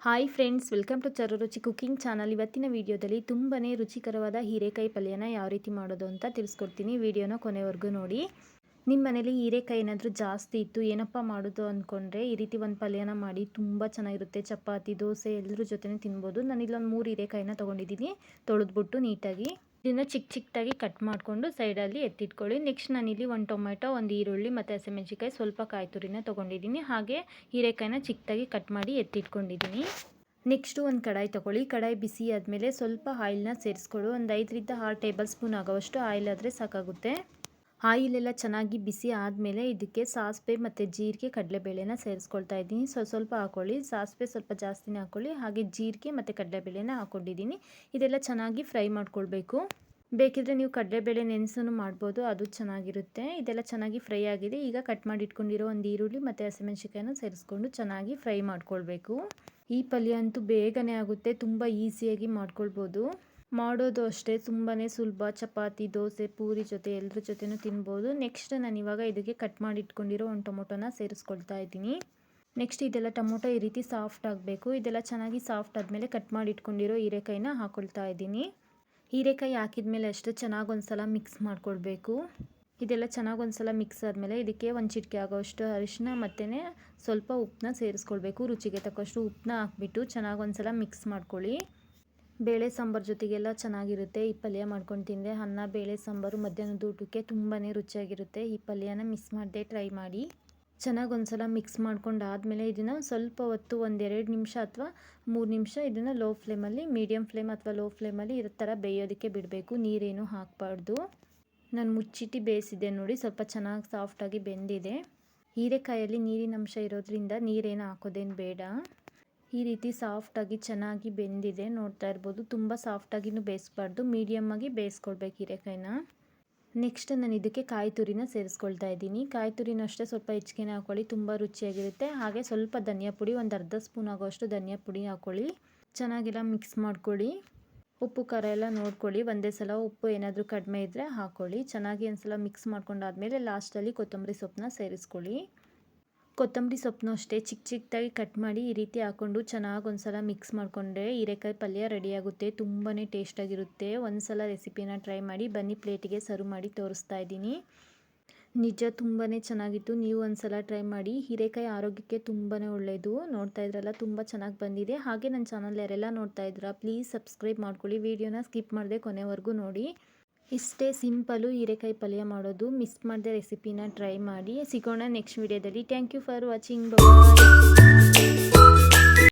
Hi friends, welcome to ಚರು ರುಚಿ cooking channel. ಇವತ್ತಿನ ವಿಡಿಯೋದಲ್ಲಿ ತುಂಬಾ ರುಚಿಕರವಾದ ಹೀರೆಕಾಯಿ ಪಲ್ಯನ ಯಾವ ರೀತಿ ಮಾಡೋದು ಅಂತ ತಿಳಿಸ್ಕೊಡ್ತೀನಿ. ವಿಡಿಯೋನ ಕೊನೆವರೆಗೂ ನೋಡಿ. ನಿಮ್ಮ ಮನೇಲಿ ಹೀರೆಕಾಯಿ ಏನಾದರೂ ಜಾಸ್ತಿ ಇತ್ತು, ಏನಪ್ಪ ಮಾಡೋದು ಅಂದ್ಕೊಂಡ್ರೆ ಈ ರೀತಿ ಒಂದು ಪಲ್ಯನ ಮಾಡಿ. ತುಂಬ ಚೆನ್ನಾಗಿರುತ್ತೆ. ಚಪಾತಿ, ದೋಸೆ ಎಲ್ಲರ ಜೊತೆ ತಿನ್ಬೋದು. ನಾನು ಇಲ್ಲೊಂದು 3 ಹೀರೆಕಾಯಿನ ತೊಗೊಂಡಿದ್ದೀನಿ. ತೊಳೆದ್ಬಿಟ್ಟು ನೀಟಾಗಿ ಇದನ್ನು ಚಿಕ್ಕದಾಗಿ ಕಟ್ ಮಾಡಿಕೊಂಡು ಸೈಡಲ್ಲಿ ಎತ್ತಿಟ್ಕೊಳ್ಳಿ. ನೆಕ್ಸ್ಟ್ ನಾನಿಲ್ಲಿ ಒಂದು ಟೊಮೆಟೊ, ಒಂದು ಈರುಳ್ಳಿ ಮತ್ತು ಹಸಿಮೆಣಸಿಕಾಯಿ, ಸ್ವಲ್ಪ ಕಾಯಿ ತುರಿನ ತೊಗೊಂಡಿದ್ದೀನಿ. ಹಾಗೆ ಹೀರೆಕಾಯಿನ ಚಿಕ್ಕದಾಗಿ ಕಟ್ ಮಾಡಿ ಎತ್ತಿಟ್ಕೊಂಡಿದ್ದೀನಿ. ನೆಕ್ಸ್ಟು ಒಂದು ಕಡಾಯಿ ತೊಗೊಳ್ಳಿ. ಕಡಾಯಿ ಬಿಸಿ ಆದಮೇಲೆ ಸ್ವಲ್ಪ ಆಯಿಲ್ನ ಸೇರಿಸ್ಕೊಳ್ಳು. ಒಂದು 5ರಿಂದ 6 ಟೇಬಲ್ ಸ್ಪೂನ್ ಆಗೋವಷ್ಟು ಆಯಿಲ್ ಆದರೆ ಸಾಕಾಗುತ್ತೆ. ಆಯಿಲೆಲ್ಲ ಚೆನ್ನಾಗಿ ಬಿಸಿ ಆದಮೇಲೆ ಇದಕ್ಕೆ ಸಾಸಿವೆ ಮತ್ತು ಜೀರಿಗೆ, ಕಡಲೆಬೇಳೆನ ಸೇರಿಸ್ಕೊಳ್ತಾ ಇದ್ದೀನಿ. ಸ್ವಲ್ಪ ಹಾಕ್ಕೊಳ್ಳಿ. ಸಾಸಿವೆ ಸ್ವಲ್ಪ ಜಾಸ್ತಿನೇ ಹಾಕ್ಕೊಳ್ಳಿ. ಹಾಗೆ ಜೀರಿಗೆ ಮತ್ತು ಕಡಲೆಬೇಳೆನ ಹಾಕ್ಕೊಂಡಿದ್ದೀನಿ. ಇದೆಲ್ಲ ಚೆನ್ನಾಗಿ ಫ್ರೈ ಮಾಡ್ಕೊಳ್ಬೇಕು. ಬೇಕಿದ್ರೆ ನೀವು ಕಡಲೆಬೇಳೆ ನೆನೆಸೂ ಮಾಡ್ಬೋದು, ಅದು ಚೆನ್ನಾಗಿರುತ್ತೆ. ಇದೆಲ್ಲ ಚೆನ್ನಾಗಿ ಫ್ರೈ ಆಗಿದೆ. ಈಗ ಕಟ್ ಮಾಡಿ ಇಟ್ಕೊಂಡಿರೋ ಒಂದು ಈರುಳ್ಳಿ ಮತ್ತು ಹಸಿಮೆಣಸಿಕಾಯಿನ ಸೇರಿಸ್ಕೊಂಡು ಚೆನ್ನಾಗಿ ಫ್ರೈ ಮಾಡ್ಕೊಳ್ಬೇಕು. ಈ ಪಲ್ಯ ಅಂತೂ ಬೇಗನೆ ಆಗುತ್ತೆ, ತುಂಬ ಈಸಿಯಾಗಿ ಮಾಡ್ಕೊಳ್ಬೋದು. ಮಾಡೋದು ಅಷ್ಟೇ ತುಂಬಾ ಸುಲಭ. ಚಪಾತಿ, ದೋಸೆ, ಪೂರಿ ಜೊತೆ ಎಲ್ಲರ ಜೊತೆನೂ ತಿನ್ಬೋದು. ನೆಕ್ಸ್ಟ್ ನಾನು ಇವಾಗ ಇದಕ್ಕೆ ಕಟ್ ಮಾಡಿ ಇಟ್ಕೊಂಡಿರೋ ಒಂದು ಟೊಮೊಟೊನ ಸೇರಿಸ್ಕೊಳ್ತಾ ಇದ್ದೀನಿ. ನೆಕ್ಸ್ಟ್ ಇದೆಲ್ಲ ಟೊಮೊಟೊ ಈ ರೀತಿ ಸಾಫ್ಟ್ ಆಗಬೇಕು. ಇದೆಲ್ಲ ಚೆನ್ನಾಗಿ ಸಾಫ್ಟ್ ಆದಮೇಲೆ ಕಟ್ ಮಾಡಿ ಇಟ್ಕೊಂಡಿರೋ ಹೀರೆಕಾಯಿನ ಹಾಕ್ಕೊಳ್ತಾ ಇದ್ದೀನಿ. ಹೀರೆಕಾಯಿ ಹಾಕಿದ್ಮೇಲೆ ಅಷ್ಟೇ ಚೆನ್ನಾಗಿ ಒಂದ್ಸಲ ಮಿಕ್ಸ್ ಮಾಡ್ಕೊಳ್ಬೇಕು. ಇದೆಲ್ಲ ಚೆನ್ನಾಗಿ ಒಂದ್ಸಲ ಮಿಕ್ಸ್ ಆದಮೇಲೆ ಇದಕ್ಕೆ ಒಂದು ಚಿಟಿಕೆ ಆಗೋಷ್ಟು ಅರಿಶಿನ ಮತ್ತು ಸ್ವಲ್ಪ ಉಪ್ಪನ್ನ ಸೇರಿಸ್ಕೊಳ್ಬೇಕು. ರುಚಿಗೆ ತಕ್ಕಷ್ಟು ಉಪ್ಪನ್ನ ಹಾಕ್ಬಿಟ್ಟು ಚೆನ್ನಾಗಿ ಒಂದ್ಸಲ ಮಿಕ್ಸ್ ಮಾಡ್ಕೊಳ್ಳಿ. ಬೇಳೆ ಸಾಂಬಾರು ಜೊತೆಗೆಲ್ಲ ಚೆನ್ನಾಗಿರುತ್ತೆ. ಈ ಪಲ್ಯ ಮಾಡ್ಕೊಂಡು ತಿಂದರೆ ಅನ್ನ, ಬೇಳೆ ಸಾಂಬಾರು ಮಧ್ಯಾಹ್ನದ ಊಟಕ್ಕೆ ತುಂಬಾ ರುಚಿಯಾಗಿರುತ್ತೆ. ಈ ಪಲ್ಯನ ಮಿಸ್ ಮಾಡದೆ ಟ್ರೈ ಮಾಡಿ. ಚೆನ್ನಾಗಿ ಒಂದ್ಸಲ ಮಿಕ್ಸ್ ಮಾಡ್ಕೊಂಡು ಆದಮೇಲೆ ಇದನ್ನು ಸ್ವಲ್ಪ ಹೊತ್ತು 1-2 ನಿಮಿಷ ಅಥವಾ 3 ನಿಮಿಷ ಇದನ್ನು ಲೋ ಫ್ಲೇಮಲ್ಲಿ, ಮೀಡಿಯಮ್ ಫ್ಲೇಮ್ ಅಥವಾ ಲೋ ಫ್ಲೇಮಲ್ಲಿ ಇರೋ ಥರ ಬೇಯೋದಕ್ಕೆ ಬಿಡಬೇಕು. ನೀರೇನು ಹಾಕಬಾರ್ದು. ನಾನು ಮುಚ್ಚಿಟ್ಟು ಬೇಯಿಸಿದ್ದೆ ನೋಡಿ, ಸ್ವಲ್ಪ ಚೆನ್ನಾಗಿ ಸಾಫ್ಟಾಗಿ ಬೆಂದಿದೆ. ಹೀರೆಕಾಯಲ್ಲಿ ನೀರಿನ ಅಂಶ ಇರೋದ್ರಿಂದ ನೀರೇನು ಹಾಕೋದೇನು ಬೇಡ. ಈ ರೀತಿ ಸಾಫ್ಟಾಗಿ ಚೆನ್ನಾಗಿ ಬೆಂದಿದೆ, ನೋಡ್ತಾ ಇರ್ಬೋದು. ತುಂಬ ಸಾಫ್ಟಾಗಿನೂ ಬೇಯಿಸಬಾರ್ದು, ಮೀಡಿಯಮ್ಮಾಗಿ ಬೇಯಿಸ್ಕೊಳ್ಬೇಕು ಹೀರೆಕಾಯಿನ. ನೆಕ್ಸ್ಟ್ ನಾನು ಇದಕ್ಕೆ ಕಾಯಿ ತುರಿನ ಸೇರಿಸ್ಕೊಳ್ತಾ ಇದ್ದೀನಿ. ಕಾಯಿ ತುರಿನ ಅಷ್ಟೇ ಸ್ವಲ್ಪ ಹೆಚ್ಚಿಗೆನೇ ಹಾಕ್ಕೊಳ್ಳಿ, ತುಂಬ ರುಚಿಯಾಗಿರುತ್ತೆ. ಹಾಗೆ ಸ್ವಲ್ಪ ಧನಿಯಾ ಪುಡಿ, ಒಂದು ಅರ್ಧ ಸ್ಪೂನ್ ಆಗೋಷ್ಟು ಧನಿಯಾ ಪುಡಿ ಹಾಕ್ಕೊಳ್ಳಿ. ಚೆನ್ನಾಗೆಲ್ಲ ಮಿಕ್ಸ್ ಮಾಡ್ಕೊಳ್ಳಿ. ಉಪ್ಪು ಖಾರ ಎಲ್ಲ ನೋಡ್ಕೊಳ್ಳಿ. ಒಂದೇ ಸಲ ಉಪ್ಪು ಏನಾದರೂ ಕಡಿಮೆ ಇದ್ದರೆ ಹಾಕ್ಕೊಳ್ಳಿ. ಚೆನ್ನಾಗಿ ಒಂದ್ಸಲ ಮಿಕ್ಸ್ ಮಾಡ್ಕೊಂಡಾದ್ಮೇಲೆ ಲಾಸ್ಟಲ್ಲಿ ಕೊತ್ತಂಬರಿ ಸೊಪ್ಪನ್ನ ಸೇರಿಸ್ಕೊಳ್ಳಿ. ಕೊತ್ತಂಬರಿ ಸೊಪ್ಪನ್ನು ಅಷ್ಟೇ ಚಿಕ್ಕದಾಗಿ ಕಟ್ ಮಾಡಿ ಈ ರೀತಿ ಹಾಕ್ಕೊಂಡು ಚೆನ್ನಾಗಿ ಒಂದ್ಸಲ ಮಿಕ್ಸ್ ಮಾಡಿಕೊಂಡ್ರೆ ಹೀರೆಕಾಯಿ ಪಲ್ಯ ರೆಡಿಯಾಗುತ್ತೆ. ತುಂಬಾ ಟೇಸ್ಟಾಗಿರುತ್ತೆ. ಒಂದ್ಸಲ ರೆಸಿಪಿನ ಟ್ರೈ ಮಾಡಿ. ಬನ್ನಿ ಪ್ಲೇಟಿಗೆ ಸರ್ವ್ ಮಾಡಿ ತೋರಿಸ್ತಾ ಇದ್ದೀನಿ. ನಿಜ ತುಂಬಾ ಚೆನ್ನಾಗಿತ್ತು. ನೀವು ಒಂದ್ಸಲ ಟ್ರೈ ಮಾಡಿ. ಹೀರೆಕಾಯಿ ಆರೋಗ್ಯಕ್ಕೆ ತುಂಬಾ ಒಳ್ಳೆಯದು. ನೋಡ್ತಾ ಇದ್ರಲ್ಲ, ತುಂಬ ಚೆನ್ನಾಗಿ ಬಂದಿದೆ. ಹಾಗೆ ನನ್ನ ಚಾನಲ್ ಯಾರೆಲ್ಲ ನೋಡ್ತಾ ಇದ್ದೀರಾ ಪ್ಲೀಸ್ ಸಬ್ಸ್ಕ್ರೈಬ್ ಮಾಡ್ಕೊಳ್ಳಿ. ವಿಡಿಯೋನ ಸ್ಕಿಪ್ ಮಾಡದೆ ಕೊನೆವರೆಗೂ ನೋಡಿ. ಇಷ್ಟೇ ಸಿಂಪಲ್ಲು ಹೀರೆಕಾಯಿ ಪಲ್ಯ ಮಾಡೋದು. ಮಿಸ್ ಮಾಡದೆ ರೆಸಿಪಿನ ಟ್ರೈ ಮಾಡಿ. ಸಿಗೋಣ ನೆಕ್ಸ್ಟ್ ವಿಡಿಯೋದಲ್ಲಿ. Thank you for watching. Bye.